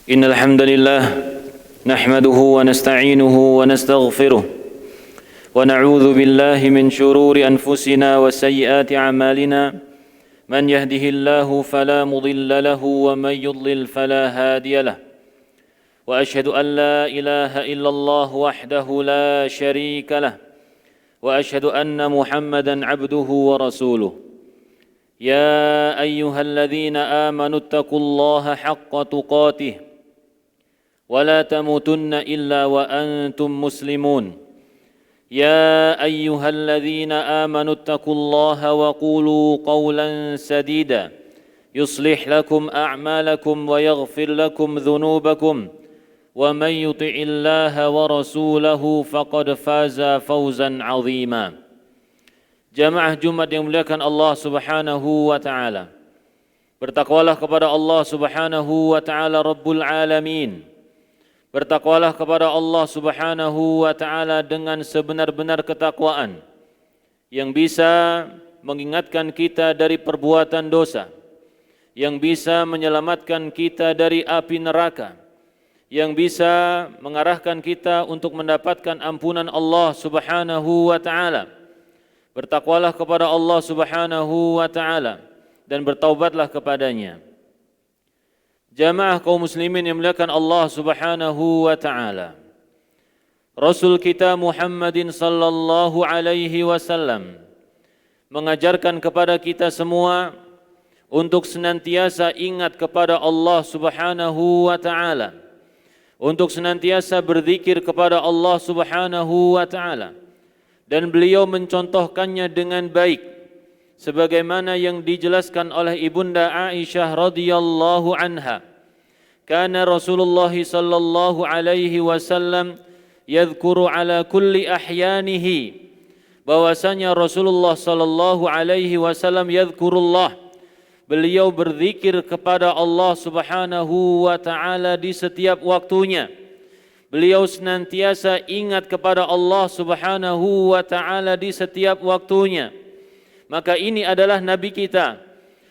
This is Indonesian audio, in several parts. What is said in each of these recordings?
إن الحمد لله نحمده ونستعينه ونستغفره ونعوذ بالله من شرور أنفسنا وسيئات أعمالنا من يهده الله فلا مضل له ومن يضلل فلا هادي له وأشهد أن لا إله إلا الله وحده لا شريك له وأشهد أن محمدا عبده ورسوله يا أيها الذين آمنوا اتقوا الله حق تقاته ولا تموتن إلا وأنتم مسلمون يا أيها الذين آمنوا اتقوا الله وقولوا قولا سديدا يصلح لكم أعمالكم ويغفر لكم ذنوبكم ومن يطع الله ورسوله فقد فاز فوزا عظيما. Jamaah Jumat yang muliakan Allah Subhanahu wa taala. Bertakwalah kepada Allah Subhanahu wa taala Rabbul Alamin. Bertakwalah kepada Allah Subhanahu wa taala dengan sebenar-benar ketakwaan yang bisa mengingatkan kita dari perbuatan dosa, yang bisa menyelamatkan kita dari api neraka, yang bisa mengarahkan kita untuk mendapatkan ampunan Allah Subhanahu wa taala. Bertakwalah kepada Allah Subhanahu wa taala dan bertaubatlah kepadanya. Jamaah kaum muslimin yang muliakan Allah Subhanahu wa taala. Rasul kita Muhammadin sallallahu alaihi wasallam mengajarkan kepada kita semua untuk senantiasa ingat kepada Allah Subhanahu wa taala, untuk senantiasa berzikir kepada Allah Subhanahu wa taala, dan beliau mencontohkannya dengan baik sebagaimana yang dijelaskan oleh Ibunda Aisyah radhiyallahu anha. Kana Rasulullah sallallahu alaihi wasallam yadhkuru ala kulli ahyanihi, bahwasanya Rasulullah sallallahu alaihi wasallam yadhkurullah, beliau berzikir kepada Allah Subhanahu wa taala di setiap waktunya. Beliau senantiasa ingat kepada Allah Subhanahu wa taala di setiap waktunya. Maka ini adalah nabi kita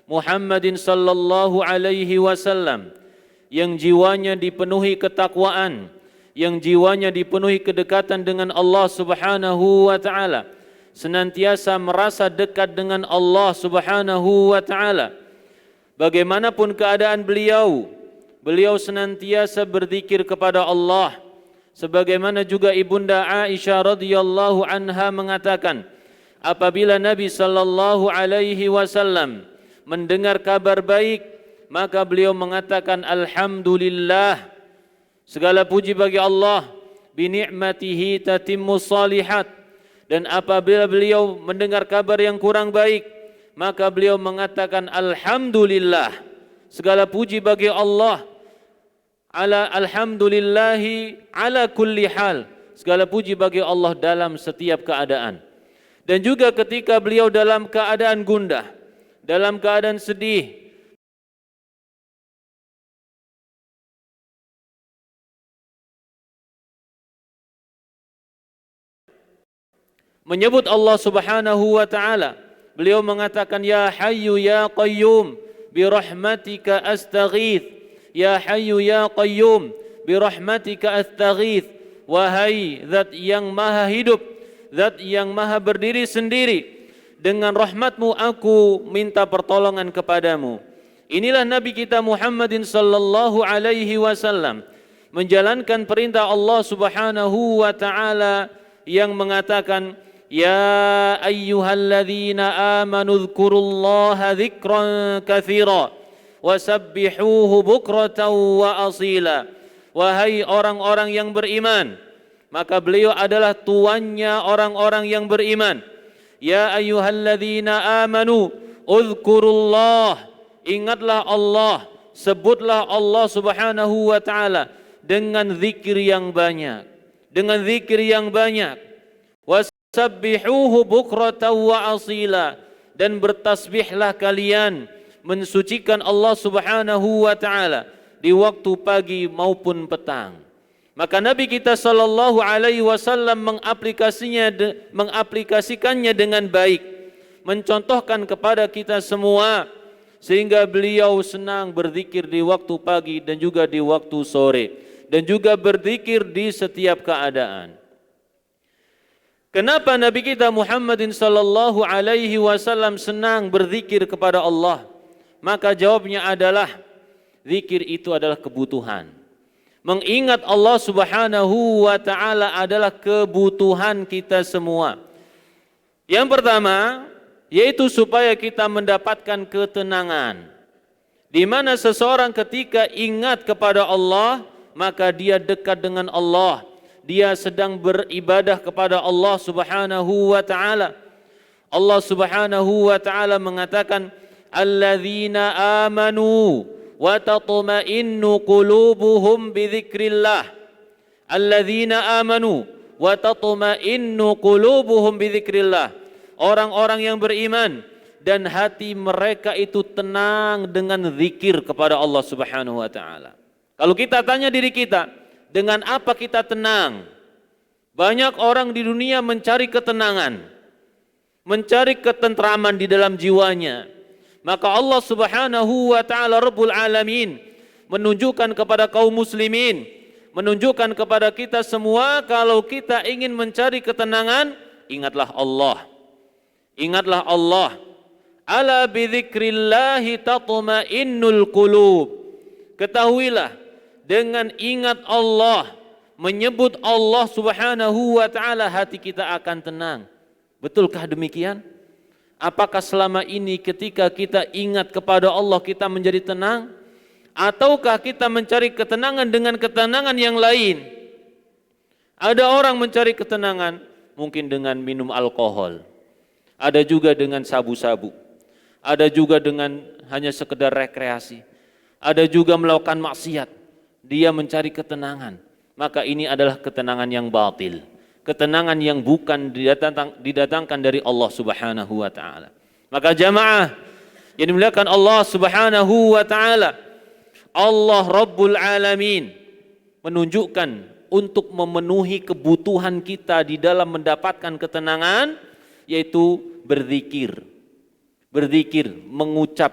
Muhammadin sallallahu alaihi wasallam yang jiwanya dipenuhi ketakwaan, yang jiwanya dipenuhi kedekatan dengan Allah Subhanahu wa taala, senantiasa merasa dekat dengan Allah Subhanahu wa taala. Bagaimanapun keadaan beliau, beliau senantiasa berzikir kepada Allah. Sebagaimana juga Ibunda Aisyah radhiyallahu anha mengatakan, apabila Nabi sallallahu alaihi wasallam mendengar kabar baik, maka beliau mengatakan alhamdulillah, segala puji bagi Allah, bi ni'matihi tatimmus shalihat. Dan apabila beliau mendengar kabar yang kurang baik, maka beliau mengatakan alhamdulillah, segala puji bagi Allah, ala alhamdulillahi ala kulli hal, segala puji bagi Allah dalam setiap keadaan. Dan juga ketika beliau dalam keadaan gundah, dalam keadaan sedih, menyebut Allah Subhanahu wa taala, beliau mengatakan ya hayyu ya qayyum bi rahmatika astaghith, ya hayyu ya qayyum bi rahmatika astaghith, wahai zat yang maha hidup, zat yang maha berdiri sendiri, dengan rahmatmu aku minta pertolongan kepadamu. Inilah Nabi kita Muhammadin sallallahu alaihi wasallam menjalankan perintah Allah Subhanahu wa taala yang mengatakan ya ayyuhalladzina amanu dzkurullaha dzikran katsira wasabbihuhu bukratan wa asila. Wahai orang-orang yang beriman, maka beliau adalah tuannya orang-orang yang beriman. Ya ayyuhalladzina amanu udzkurullah, ingatlah Allah, sebutlah Allah Subhanahu wa taala dengan zikir yang banyak, dengan zikir yang banyak. Wasabbihuhu bukratan wa asila, dan bertasbihlah kalian mensucikan Allah Subhanahu wa taala di waktu pagi maupun petang. Maka Nabi kita sallallahu alaihi wasallam mengaplikasikannya dengan baik, mencontohkan kepada kita semua sehingga beliau senang berzikir di waktu pagi dan juga di waktu sore, dan juga berzikir di setiap keadaan. Kenapa Nabi kita Muhammadin sallallahu alaihi wasallam senang berzikir kepada Allah? Maka jawabnya adalah, zikir itu adalah kebutuhan. Mengingat Allah Subhanahu wa taala adalah kebutuhan kita semua. Yang pertama, yaitu supaya kita mendapatkan ketenangan. Di mana seseorang ketika ingat kepada Allah, maka dia dekat dengan Allah. Dia sedang beribadah kepada Allah Subhanahu wa taala. Allah Subhanahu wa taala mengatakan, alladzina amanu wa tatma'innu qulubuhum bidzikrillah. Alladzina amanu wa tatma'innu qulubuhum bidzikrillah. Orang-orang yang beriman dan hati mereka itu tenang dengan zikir kepada Allah Subhanahu wa taala. Kalau kita tanya diri kita, dengan apa kita tenang? Banyak orang di dunia mencari ketenangan, mencari ketentraman di dalam jiwanya. Maka Allah Subhanahu wa taala Rabbul Alamin menunjukkan kepada kaum muslimin, menunjukkan kepada kita semua, kalau kita ingin mencari ketenangan, ingatlah Allah. Ingatlah Allah. Ala bidzikrillahi tatma'innul qulub. Ketahuilah, dengan ingat Allah, menyebut Allah Subhanahu wa taala, hati kita akan tenang. Betulkah demikian? Apakah selama ini ketika kita ingat kepada Allah kita menjadi tenang? Ataukah kita mencari ketenangan dengan ketenangan yang lain? Ada orang mencari ketenangan mungkin dengan minum alkohol. Ada juga dengan sabu-sabu. Ada juga dengan hanya sekedar rekreasi. Ada juga melakukan maksiat. Dia mencari ketenangan. Maka ini adalah ketenangan yang batil. Ketenangan yang bukan didatangkan dari Allah Subhanahu wa taala. Maka jamaah yang dimuliakan Allah Subhanahu wa taala, Allah Rabbul Alamin menunjukkan untuk memenuhi kebutuhan kita di dalam mendapatkan ketenangan, yaitu berzikir. Berzikir, mengucap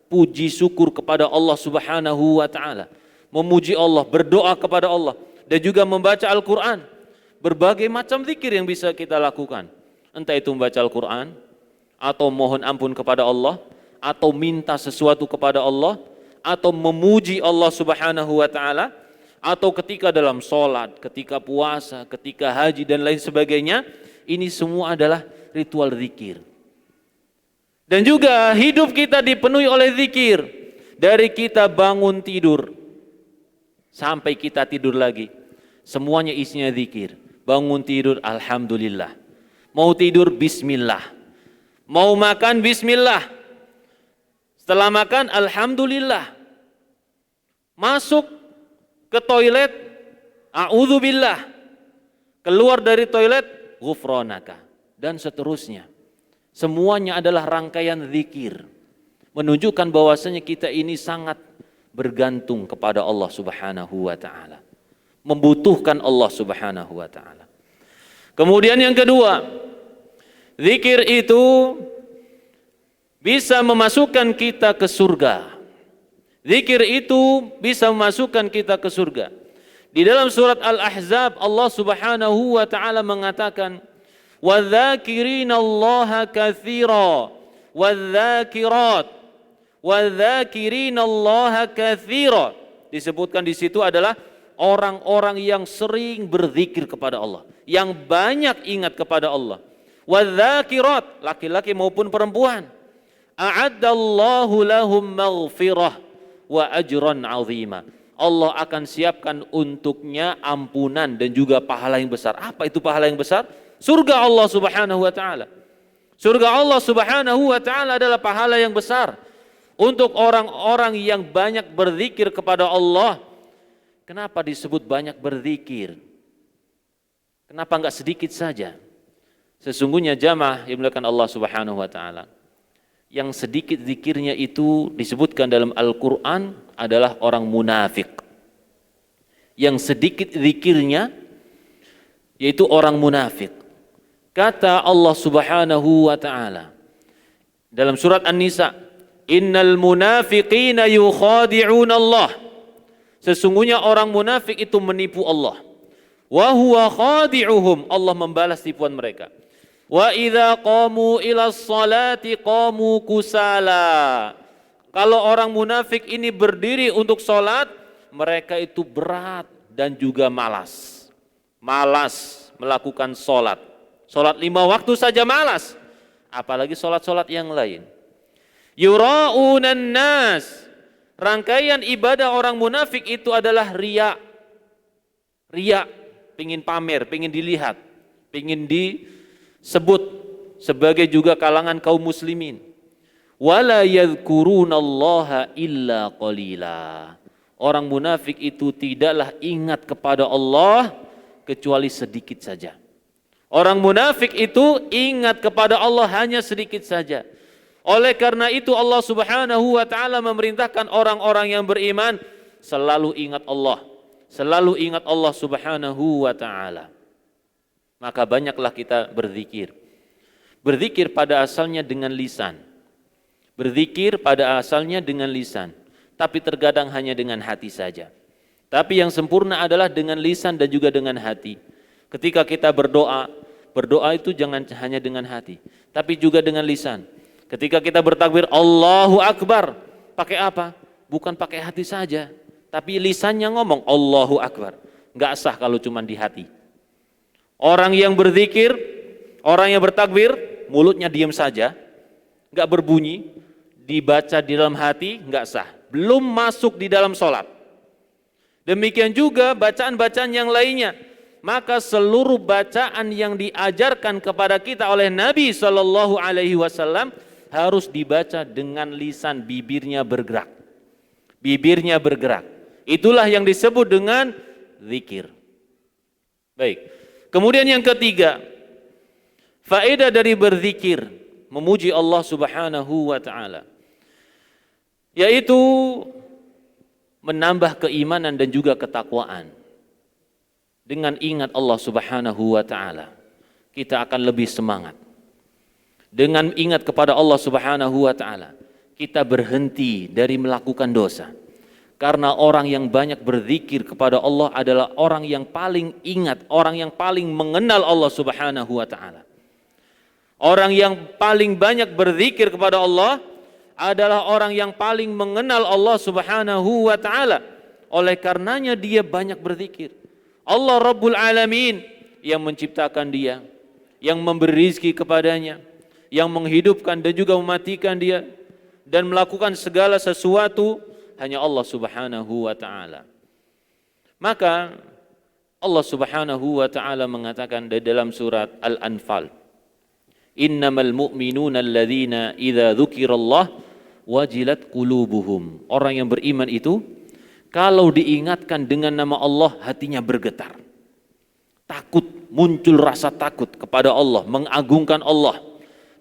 puji syukur kepada Allah Subhanahu wa taala, memuji Allah, berdoa kepada Allah, dan juga membaca Al-Quran. Berbagai macam zikir yang bisa kita lakukan. Entah itu membaca Al-Quran, atau mohon ampun kepada Allah, atau minta sesuatu kepada Allah, atau memuji Allah Subhanahu wa ta'ala, atau ketika dalam sholat, ketika puasa, ketika haji, dan lain sebagainya. Ini semua adalah ritual zikir. Dan juga hidup kita dipenuhi oleh zikir. Dari kita bangun tidur sampai kita tidur lagi, semuanya isinya zikir. Bangun tidur, alhamdulillah. Mau tidur, bismillah. Mau makan, bismillah. Setelah makan, alhamdulillah. Masuk ke toilet, a'udzubillah. Keluar dari toilet, ghufranaka. Dan seterusnya. Semuanya adalah rangkaian zikir. Menunjukkan bahwasanya kita ini sangat bergantung kepada Allah Subhanahu wa ta'ala. Membutuhkan Allah Subhanahu wa ta'ala. Kemudian yang kedua, zikir itu bisa memasukkan kita ke surga. Zikir itu bisa memasukkan kita ke surga. Di dalam surat Al-Ahzab, Allah Subhanahu wa ta'ala mengatakan, وَالذَّاكِرِينَ اللَّهَ كَثِيرًا وَالذَّاكِرَاتِ وَالذَّاكِرِينَ اللَّهَ كَثِيرًا. Disebutkan di situ adalah orang-orang yang sering berzikir kepada Allah, yang banyak ingat kepada Allah. وَالذَّاكِرَاتِ, laki-laki maupun perempuan. أَعَدَّاللَّهُ لَهُمْ مَغْفِرَةً وَأَجْرًا عَظِيمًا. Allah akan siapkan untuknya ampunan dan juga pahala yang besar. Apa itu pahala yang besar? Surga Allah Subhanahu wa ta'ala. Surga Allah Subhanahu wa ta'ala adalah pahala yang besar untuk orang-orang yang banyak berzikir kepada Allah. Kenapa disebut banyak berzikir? Kenapa enggak sedikit saja? Sesungguhnya jamaah yang dimuliakan Allah Subhanahu wa ta'ala, yang sedikit zikirnya itu disebutkan dalam Al-Quran adalah orang munafik. Yang sedikit zikirnya yaitu orang munafik. Kata Allah Subhanahu wa ta'ala dalam surat An-Nisa Innal munafiqina yukhadi'un Allah. Sesungguhnya orang munafik itu menipu Allah. Wa huwa khadi'uhum. Allah membalas tipuan mereka. Wa idza qamu ila sholati qamu kusala. Kalau orang munafik ini berdiri untuk sholat, mereka itu berat dan juga malas. Malas melakukan sholat. Sholat 5 waktu saja malas. Apalagi sholat-sholat yang lain. Yura'unan nas. Rangkaian ibadah orang munafik itu adalah riya. Riya, pingin pamer, pingin dilihat, pingin disebut sebagai juga kalangan kaum muslimin. Wala yadhkurunallaha illa qalila. Orang munafik itu tidaklah ingat kepada Allah kecuali sedikit saja. Orang munafik itu ingat kepada Allah hanya sedikit saja. Oleh karena itu Allah Subhanahu wa taala memerintahkan orang-orang yang beriman selalu ingat Allah. Selalu ingat Allah Subhanahu wa taala. Maka banyaklah kita berzikir. Berzikir pada asalnya dengan lisan. Berzikir pada asalnya dengan lisan, tapi terkadang hanya dengan hati saja. Tapi yang sempurna adalah dengan lisan dan juga dengan hati. Ketika kita berdoa, berdoa itu jangan hanya dengan hati, tapi juga dengan lisan. Ketika kita bertakbir Allahu Akbar, pakai apa? Bukan pakai hati saja, tapi lisannya ngomong Allahu Akbar. Nggak sah kalau cuma di hati. Orang yang berzikir, orang yang bertakbir, mulutnya diam saja, nggak berbunyi, dibaca di dalam hati, nggak sah. Belum masuk di dalam sholat. Demikian juga bacaan-bacaan yang lainnya. Maka seluruh bacaan yang diajarkan kepada kita oleh Nabi Shallallahu Alaihi Wasallam harus dibaca dengan lisan, bibirnya bergerak. Bibirnya bergerak. Itulah yang disebut dengan zikir. Baik. Kemudian yang ketiga, faedah dari berzikir, memuji Allah Subhanahu wa taala, yaitu menambah keimanan dan juga ketakwaan. Dengan ingat Allah Subhanahu wa taala, kita akan lebih semangat. Dengan ingat kepada Allah Subhanahu wa taala, kita berhenti dari melakukan dosa. Karena orang yang banyak berzikir kepada Allah adalah orang yang paling ingat, orang yang paling mengenal Allah Subhanahu wa taala. Orang yang paling banyak berzikir kepada Allah adalah orang yang paling mengenal Allah Subhanahu wa taala. Oleh karenanya dia banyak berzikir. Allah Rabbul Alamin yang menciptakan dia, yang memberi rizki kepadanya, yang menghidupkan dan juga mematikan dia, dan melakukan segala sesuatu hanya Allah Subhanahu wa taala. Maka Allah Subhanahu wa taala mengatakan di dalam surat Al-Anfal, innamal mu'minuna alladzina idza dzukirallah wajilat qulubuhum. Orang yang beriman itu kalau diingatkan dengan nama Allah hatinya bergetar. Takut, muncul rasa takut kepada Allah, mengagungkan Allah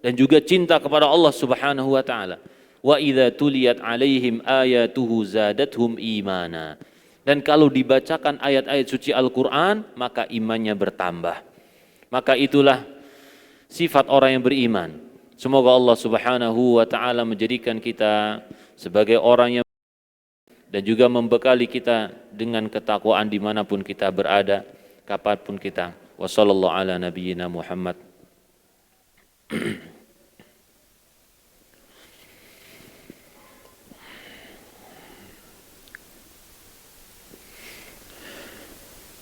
dan juga cinta kepada Allah Subhanahu wa taala. Wa idza tuliyat alaihim ayatuhu zadathum imana. Dan kalau dibacakan ayat-ayat suci Al-Qur'an, maka imannya bertambah. Maka itulah sifat orang yang beriman. Semoga Allah Subhanahu wa taala menjadikan kita sebagai orang yang dan juga membekali kita dengan ketakwaan dimanapun kita berada, kapanpun kita. Wassallallahu ala nabiyyina Muhammad.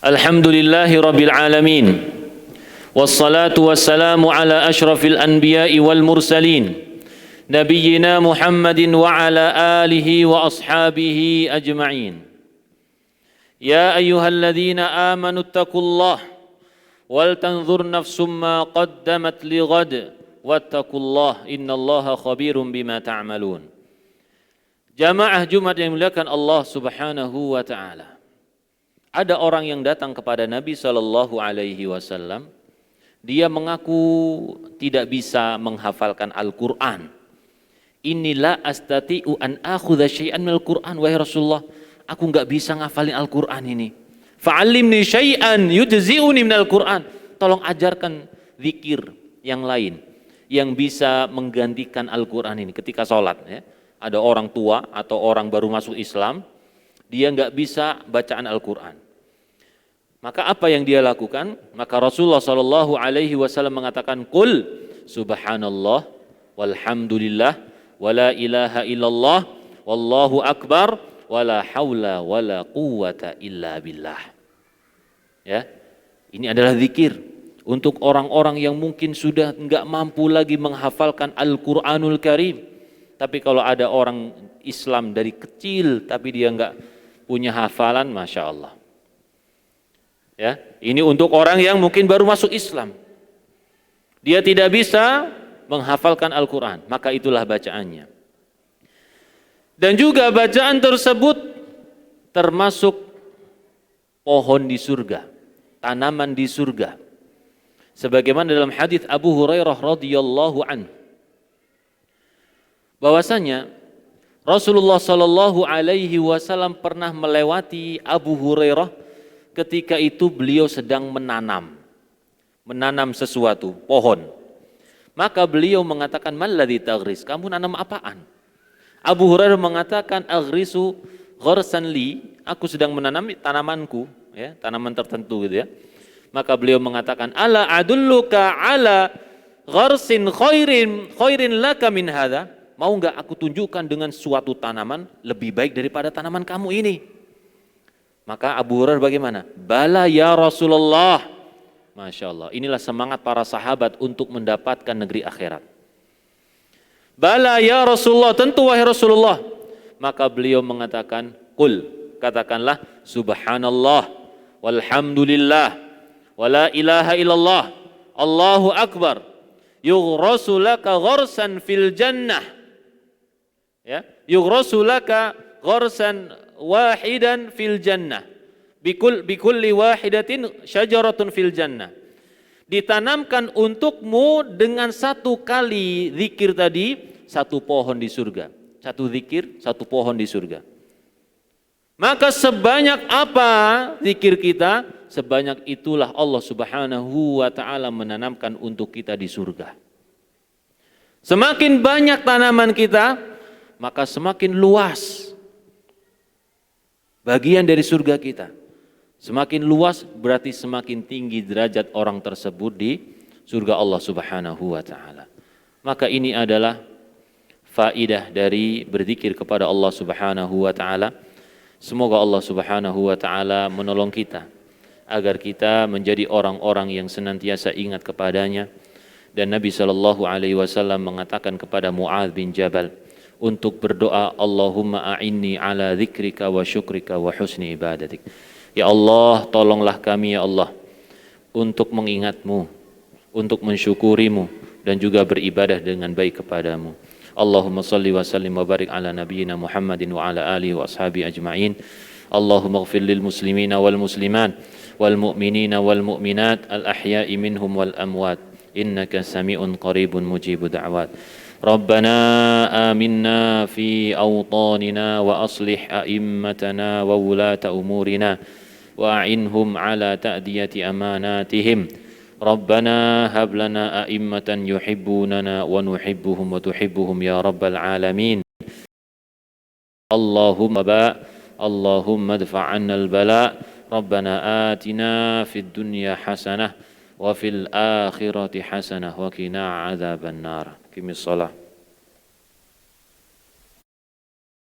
Alhamdulillahi rabbil alamin. Wassalatu wassalamu ala ashrafil anbiya'i wal mursalin Nabiyyina Muhammadin wa ala alihi wa ashabihi ajma'in. Ya ayyuhalladzina amanu attaqullah wal tanzur nafsum ma qaddamat lighad wattaqullah innallaha khabirum bima ta'malun. Jamaah Jumat yang dimuliakan Allah Subhanahu wa taala. Ada orang yang datang kepada Nabi sallallahu alaihi wasallam. Dia mengaku tidak bisa menghafalkan Al-Qur'an. Inilah astati'u an akhudha syai'an minal Qur'an, wahai Rasulullah, aku enggak bisa ngafalin Al-Qur'an ini. Fa'allimni syai'an yujzi'uni minal Qur'an. Tolong ajarkan zikir yang lain yang bisa menggantikan Al-Qur'an ini ketika sholat ya. ada orang tua atau orang baru masuk Islam, dia nggak bisa bacaan Al-Quran. Maka apa yang dia lakukan? Maka Rasulullah Shallallahu Alaihi Wasallam mengatakan, Qul subhanallah walhamdulillah wala ilaha illallah wallahu akbar wala haula wala quwata illa billah. Ya, ini adalah zikir untuk orang-orang yang mungkin sudah nggak mampu lagi menghafalkan Al-Quranul Karim. Tapi kalau ada orang Islam dari kecil tapi dia nggak punya hafalan, Masya Allah. Ya, ini untuk orang yang mungkin baru masuk Islam. Dia tidak bisa menghafalkan Al-Quran, maka itulah bacaannya. Dan juga bacaan tersebut termasuk pohon di surga, tanaman di surga. Sebagaimana dalam hadis Abu Hurairah radhiyallahu anhu, bahwasanya Rasulullah Shallallahu Alaihi Wasallam pernah melewati Abu Hurairah ketika itu beliau sedang menanam sesuatu, pohon. Maka beliau mengatakan, "Malladzi taghris?" Kamu nanam apaan? Abu Hurairah mengatakan, "Aghrisu gharsan li." Aku sedang menanam tanamanku, ya, tanaman tertentu gitu ya. Maka beliau mengatakan, "Ala adulluka ala gharsin khairin laka min hadza?" Mau enggak aku tunjukkan dengan suatu tanaman lebih baik daripada tanaman kamu ini? Maka Abu Hurairah bagaimana? Bala ya Rasulullah. Masya Allah, inilah semangat para sahabat untuk mendapatkan negeri akhirat. Bala ya Rasulullah, tentu wahai Rasulullah. Maka beliau mengatakan, Qul, katakanlah, subhanallah, walhamdulillah, wala ilaha illallah, Allahu akbar, yughrasu laka gharsan fil jannah. Ya, yughrasu laka gharsan wahidan fil jannah bikulli wahidatin syajaratun fil jannah. Ditanamkan untukmu dengan satu kali zikir tadi satu pohon di surga. Satu zikir, satu pohon di surga. Maka sebanyak apa zikir kita, sebanyak itulah Allah Subhanahu wa taala menanamkan untuk kita di surga. Semakin banyak tanaman kita, maka semakin luas bagian dari surga kita. Semakin luas berarti semakin tinggi derajat orang tersebut di surga Allah Subhanahu wa taala. Maka ini adalah faidah dari berzikir kepada Allah Subhanahu wa taala. Semoga Allah Subhanahu wa taala menolong kita agar kita menjadi orang-orang yang senantiasa ingat kepadanya. Dan Nabi sallallahu alaihi wasallam mengatakan kepada Mu'adz bin Jabal untuk berdoa, Allahumma a'inni ala dzikrika wa syukrika wa husni ibadatik. Ya Allah, tolonglah kami ya Allah untuk mengingatmu, untuk mensyukurimu dan juga beribadah dengan baik kepadamu. Allahumma salli wa sallim wa barik ala nabiyyina Muhammadin wa ala alihi wa ashabihi ajma'in. Allahumma ighfir lil muslimina wal muslimat wal mu'minina wal mu'minat al ahya'i minhum wal amwat innaka sami'un qaribun mujibud da'wat. ربنا آمنا في أوطاننا وأصلح أئمتنا وولاة أمورنا وأعنهم على تأدية أماناتهم ربنا هب لنا أئمة يحبوننا ونحبهم وتحبهم يا رب العالمين اللهم ادفع عنا البلاء ربنا آتنا في الدنيا حسنة وفي الآخرة حسنة وقنا عذاب النار. Qimish shalah.